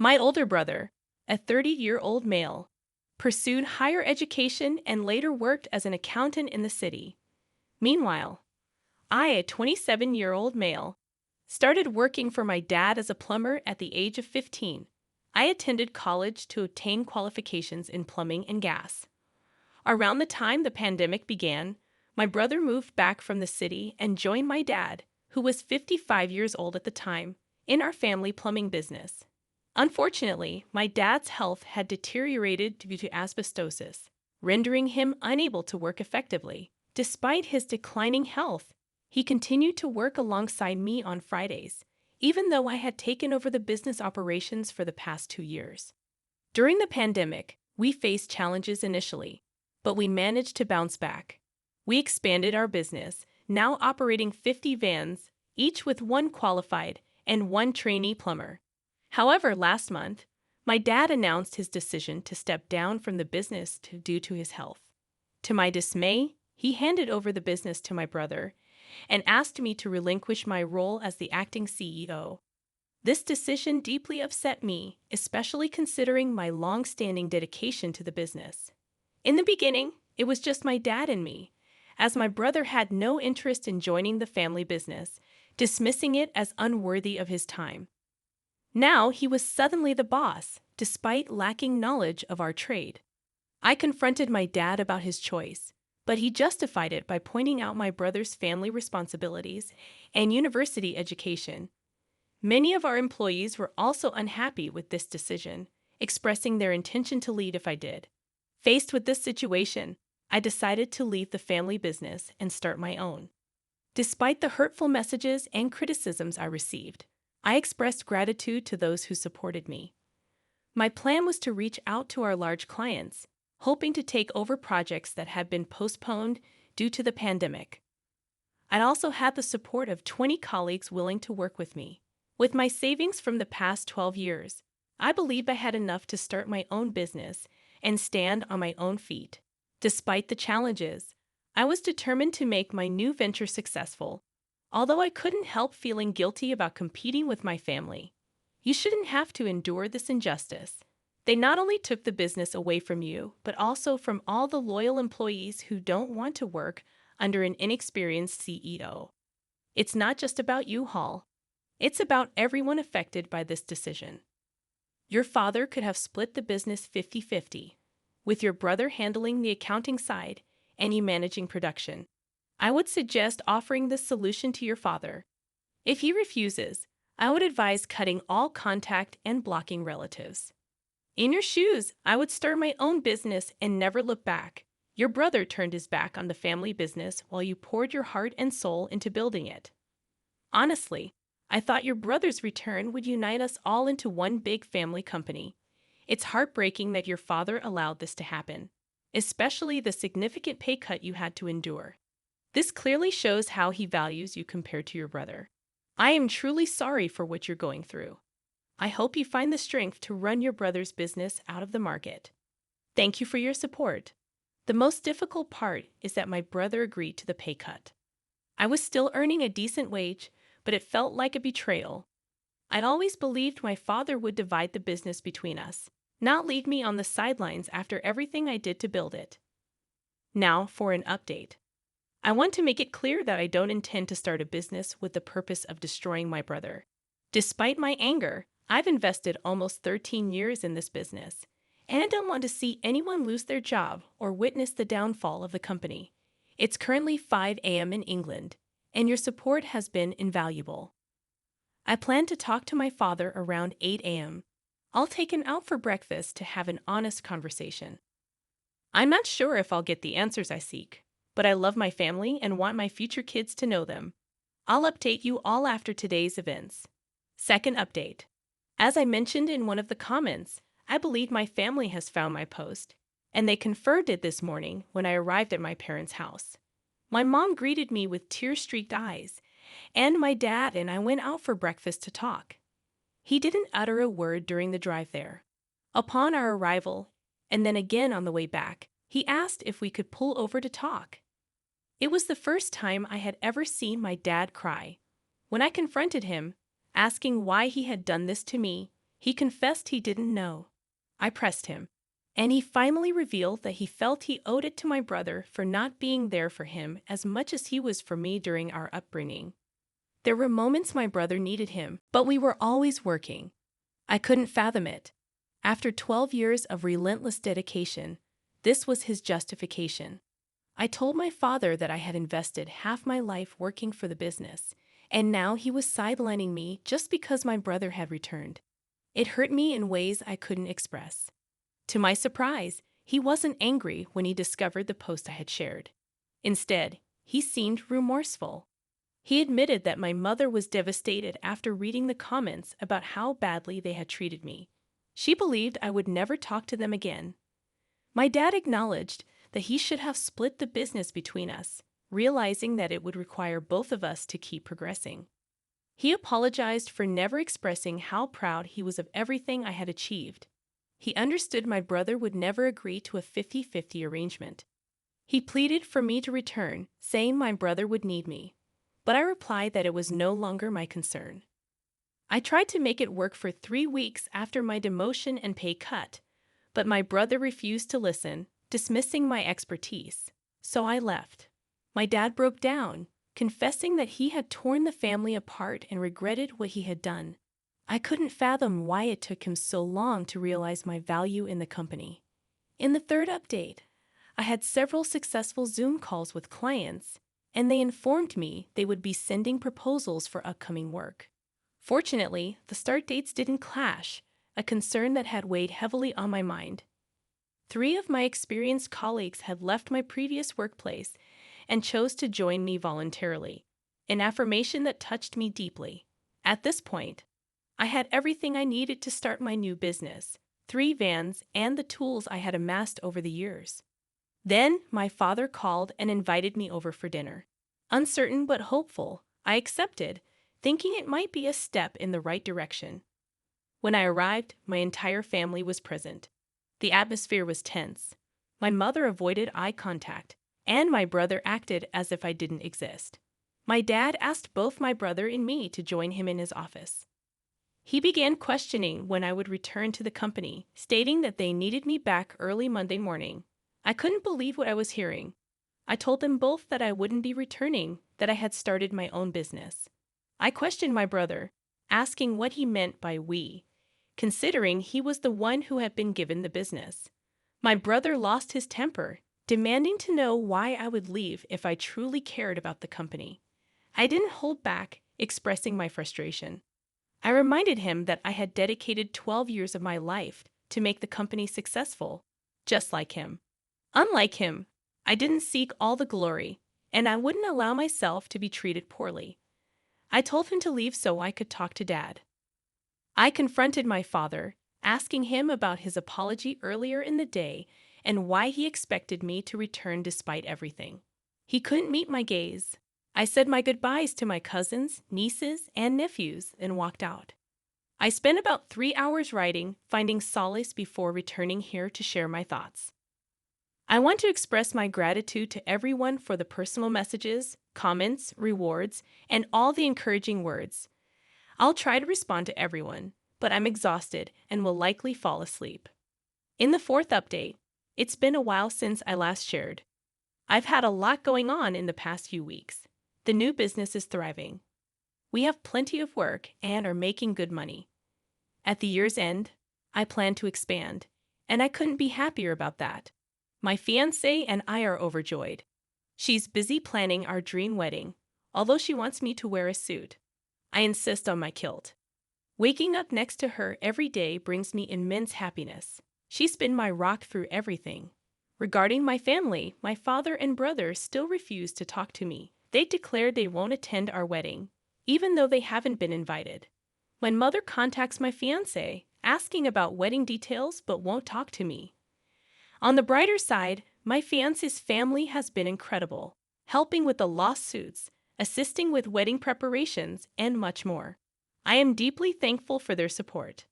My older brother, a 30-year-old male, pursued higher education and later worked as an accountant in the city. Meanwhile, I, a 27-year-old male, started working for my dad as a plumber at the age of 15. I attended college to obtain qualifications in plumbing and gas. Around the time the pandemic began, my brother moved back from the city and joined my dad, who was 55 years old at the time, in our family plumbing business. Unfortunately, my dad's health had deteriorated due to asbestosis, rendering him unable to work effectively. Despite his declining health, he continued to work alongside me on Fridays, even though I had taken over the business operations for the past 2 years. During the pandemic, we faced challenges initially, but we managed to bounce back. We expanded our business, now operating 50 vans, each with one qualified and one trainee plumber. However, last month, my dad announced his decision to step down from the business due to his health. To my dismay, he handed over the business to my brother and asked me to relinquish my role as the acting CEO. This decision deeply upset me, especially considering my long-standing dedication to the business. In the beginning, it was just my dad and me, as my brother had no interest in joining the family business, dismissing it as unworthy of his time. Now he was suddenly the boss, despite lacking knowledge of our trade. I confronted my dad about his choice, but he justified it by pointing out my brother's family responsibilities and university education. Many of our employees were also unhappy with this decision, expressing their intention to leave if I did. Faced with this situation, I decided to leave the family business and start my own. Despite the hurtful messages and criticisms I received, I expressed gratitude to those who supported me. My plan was to reach out to our large clients, hoping to take over projects that had been postponed due to the pandemic. I also had the support of 20 colleagues willing to work with me. With my savings from the past 12 years, I believed I had enough to start my own business and stand on my own feet. Despite the challenges, I was determined to make my new venture successful, although I couldn't help feeling guilty about competing with my family. You shouldn't have to endure this injustice. They not only took the business away from you, but also from all the loyal employees who don't want to work under an inexperienced CEO. It's not just about you, Hall. It's about everyone affected by this decision. Your father could have split the business 50-50, with your brother handling the accounting side and you managing production. I would suggest offering this solution to your father. If he refuses, I would advise cutting all contact and blocking relatives. In your shoes, I would start my own business and never look back. Your brother turned his back on the family business while you poured your heart and soul into building it. Honestly, I thought your brother's return would unite us all into one big family company. It's heartbreaking that your father allowed this to happen, especially the significant pay cut you had to endure. This clearly shows how he values you compared to your brother. I am truly sorry for what you're going through. I hope you find the strength to run your brother's business out of the market. Thank you for your support. The most difficult part is that my brother agreed to the pay cut. I was still earning a decent wage, but it felt like a betrayal. I'd always believed my father would divide the business between us, not leave me on the sidelines after everything I did to build it. Now for an update. I want to make it clear that I don't intend to start a business with the purpose of destroying my brother. Despite my anger, I've invested almost 13 years in this business, and I don't want to see anyone lose their job or witness the downfall of the company. It's currently 5 a.m. in England, and your support has been invaluable. I plan to talk to my father around 8 a.m. I'll take him out for breakfast to have an honest conversation. I'm not sure if I'll get the answers I seek, but I love my family and want my future kids to know them. I'll update you all after today's events. Second update. As I mentioned in one of the comments, I believe my family has found my post, and they confirmed it this morning when I arrived at my parents' house. My mom greeted me with tear-streaked eyes, and my dad and I went out for breakfast to talk. He didn't utter a word during the drive there. Upon our arrival, and then again on the way back, he asked if we could pull over to talk. It was the first time I had ever seen my dad cry. When I confronted him, asking why he had done this to me, He confessed he didn't know. I pressed him, and he finally revealed that he felt he owed it to my brother for not being there for him as much as he was for me during our upbringing. There were moments my brother needed him, but we were always working. I couldn't fathom it. After 12 years of relentless dedication, this was his justification. I told my father that I had invested half my life working for the business, and now he was sidelining me just because my brother had returned. It hurt me in ways I couldn't express. To my surprise, he wasn't angry when he discovered the post I had shared. Instead, he seemed remorseful. He admitted that my mother was devastated after reading the comments about how badly they had treated me. She believed I would never talk to them again. My dad acknowledged that he should have split the business between us, realizing that it would require both of us to keep progressing. He apologized for never expressing how proud he was of everything I had achieved. He understood my brother would never agree to a 50-50 arrangement. He pleaded for me to return, saying my brother would need me, but I replied that it was no longer my concern. I tried to make it work for 3 weeks after my demotion and pay cut, but my brother refused to listen, dismissing my expertise, so I left. My dad broke down, confessing that he had torn the family apart and regretted what he had done. I couldn't fathom why it took him so long to realize my value in the company. In the third update, I had several successful Zoom calls with clients, and they informed me they would be sending proposals for upcoming work. Fortunately, the start dates didn't clash, a concern that had weighed heavily on my mind. 3 of my experienced colleagues had left my previous workplace and chose to join me voluntarily, an affirmation that touched me deeply. At this point, I had everything I needed to start my new business, 3 vans, and the tools I had amassed over the years. Then my father called and invited me over for dinner. Uncertain but hopeful, I accepted, thinking it might be a step in the right direction. When I arrived, my entire family was present. The atmosphere was tense. My mother avoided eye contact, and my brother acted as if I didn't exist. My dad asked both my brother and me to join him in his office. He began questioning when I would return to the company, stating that they needed me back early Monday morning. I couldn't believe what I was hearing. I told them both that I wouldn't be returning, that I had started my own business. I questioned my brother, asking what he meant by we, considering he was the one who had been given the business. My brother lost his temper, demanding to know why I would leave if I truly cared about the company. I didn't hold back, expressing my frustration. I reminded him that I had dedicated 12 years of my life to make the company successful, just like him. Unlike him, I didn't seek all the glory, and I wouldn't allow myself to be treated poorly. I told him to leave so I could talk to Dad. I confronted my father, asking him about his apology earlier in the day and why he expected me to return despite everything. He couldn't meet my gaze. I said my goodbyes to my cousins, nieces, and nephews and walked out. I spent about 3 hours writing, finding solace before returning here to share my thoughts. I want to express my gratitude to everyone for the personal messages, comments, rewards, and all the encouraging words. I'll try to respond to everyone, but I'm exhausted and will likely fall asleep. In the 4th update, it's been a while since I last shared. I've had a lot going on in the past few weeks. The new business is thriving. We have plenty of work and are making good money. At the year's end, I plan to expand, and I couldn't be happier about that. My fiancé and I are overjoyed. She's busy planning our dream wedding, although she wants me to wear a suit. I insist on my kilt. Waking up next to her every day brings me immense happiness. She's been my rock through everything. Regarding my family, my father and brother still refuse to talk to me. They declared they won't attend our wedding, even though they haven't been invited. My mother contacts my fiancé, asking about wedding details but won't talk to me. On the brighter side, my fiancé's family has been incredible, helping with the lawsuits, assisting with wedding preparations, and much more. I am deeply thankful for their support.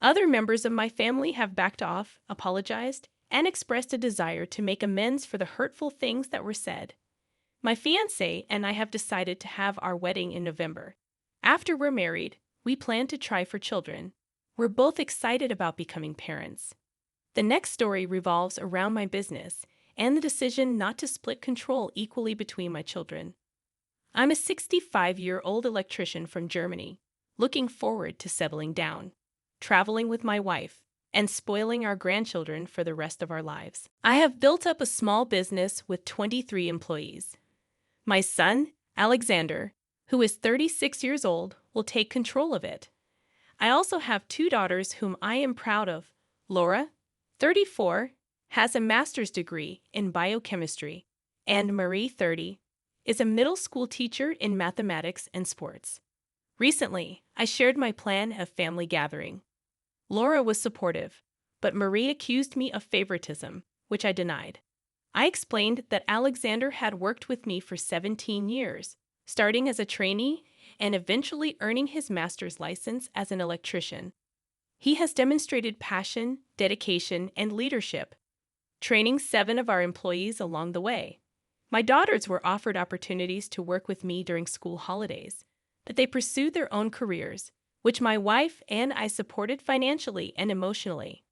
Other members of my family have backed off, apologized, and expressed a desire to make amends for the hurtful things that were said. My fiancé and I have decided to have our wedding in November. After we're married, we plan to try for children. We're both excited about becoming parents. The next story revolves around my business and the decision not to split control equally between my children. I'm a 65-year-old electrician from Germany, looking forward to settling down, traveling with my wife, and spoiling our grandchildren for the rest of our lives. I have built up a small business with 23 employees. My son, Alexander, who is 36 years old, will take control of it. I also have two daughters whom I am proud of. Laura, 34, has a master's degree in biochemistry, and Marie, 30, is a middle school teacher in mathematics and sports. Recently, I shared my plan of family gathering. Laura was supportive, but Marie accused me of favoritism, which I denied. I explained that Alexander had worked with me for 17 years, starting as a trainee and eventually earning his master's license as an electrician. He has demonstrated passion, dedication, and leadership, training 7 of our employees along the way. My daughters were offered opportunities to work with me during school holidays, but they pursued their own careers, which my wife and I supported financially and emotionally.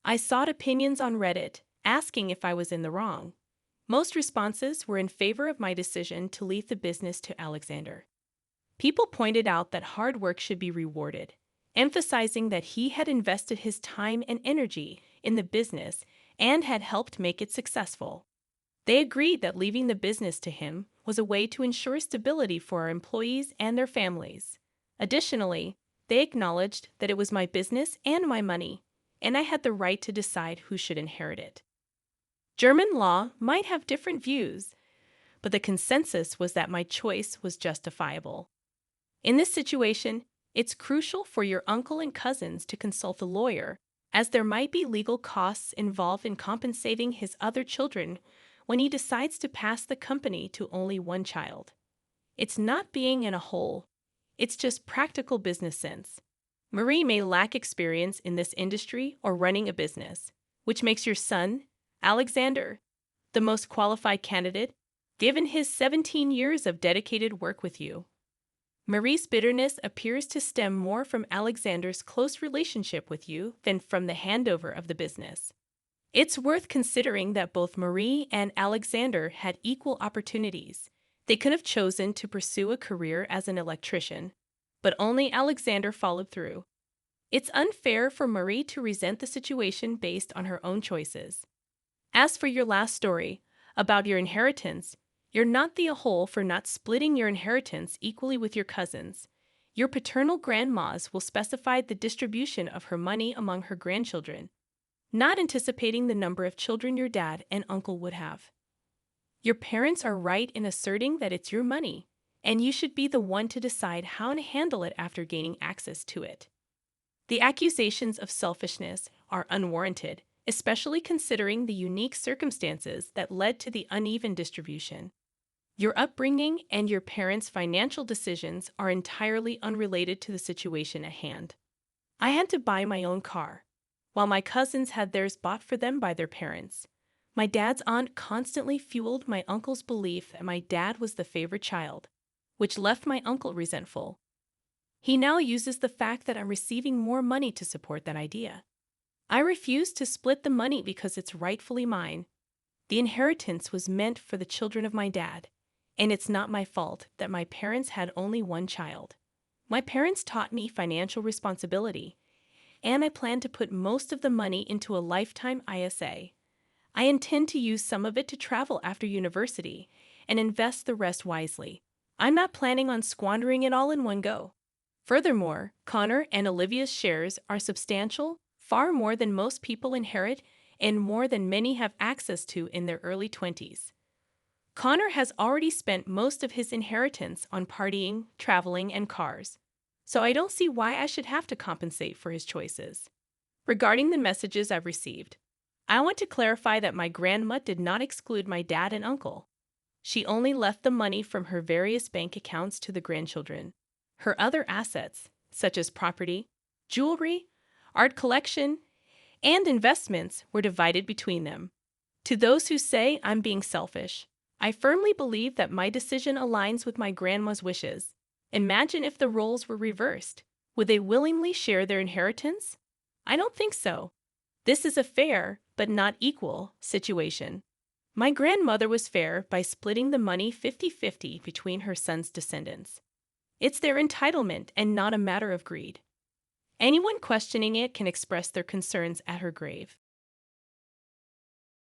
I sought opinions on Reddit, asking if I was in the wrong. Most responses were in favor of my decision to leave the business to Alexander. People pointed out that hard work should be rewarded, emphasizing that he had invested his time and energy in the business and had helped make it successful. They agreed that leaving the business to him was a way to ensure stability for our employees and their families. Additionally, they acknowledged that it was my business and my money, and I had the right to decide who should inherit it. German law might have different views, but the consensus was that my choice was justifiable. In this situation, it's crucial for your uncle and cousins to consult a lawyer, as there might be legal costs involved in compensating his other children when he decides to pass the company to only one child. It's not being in a hole, it's just practical business sense. Marie may lack experience in this industry or running a business, which makes your son, Alexander, the most qualified candidate, given his 17 years of dedicated work with you. Marie's bitterness appears to stem more from Alexander's close relationship with you than from the handover of the business. It's worth considering that both Marie and Alexander had equal opportunities. They could have chosen to pursue a career as an electrician, but only Alexander followed through. It's unfair for Marie to resent the situation based on her own choices. As for your last story, about your inheritance, you're not the whole for not splitting your inheritance equally with your cousins. Your paternal grandmas will specify the distribution of her money among her grandchildren, not anticipating the number of children your dad and uncle would have. Your parents are right in asserting that it's your money, and you should be the one to decide how to handle it after gaining access to it. The accusations of selfishness are unwarranted, especially considering the unique circumstances that led to the uneven distribution. Your upbringing and your parents' financial decisions are entirely unrelated to the situation at hand. I had to buy my own car, while my cousins had theirs bought for them by their parents. My dad's aunt constantly fueled my uncle's belief that my dad was the favorite child, which left my uncle resentful. He now uses the fact that I'm receiving more money to support that idea. I refuse to split the money because it's rightfully mine. The inheritance was meant for the children of my dad, and it's not my fault that my parents had only one child. My parents taught me financial responsibility, and I plan to put most of the money into a lifetime ISA. I intend to use some of it to travel after university and invest the rest wisely. I'm not planning on squandering it all in one go. Furthermore, Connor and Olivia's shares are substantial, far more than most people inherit and more than many have access to in their early 20s. Connor has already spent most of his inheritance on partying, traveling, and cars, so I don't see why I should have to compensate for his choices. Regarding the messages I've received, I want to clarify that my grandma did not exclude my dad and uncle. She only left the money from her various bank accounts to the grandchildren. Her other assets, such as property, jewelry, art collection, and investments, were divided between them. To those who say I'm being selfish, I firmly believe that my decision aligns with my grandma's wishes. Imagine if the roles were reversed. Would they willingly share their inheritance? I don't think so. This is a fair, but not equal, situation. My grandmother was fair by splitting the money 50-50 between her son's descendants. It's their entitlement and not a matter of greed. Anyone questioning it can express their concerns at her grave.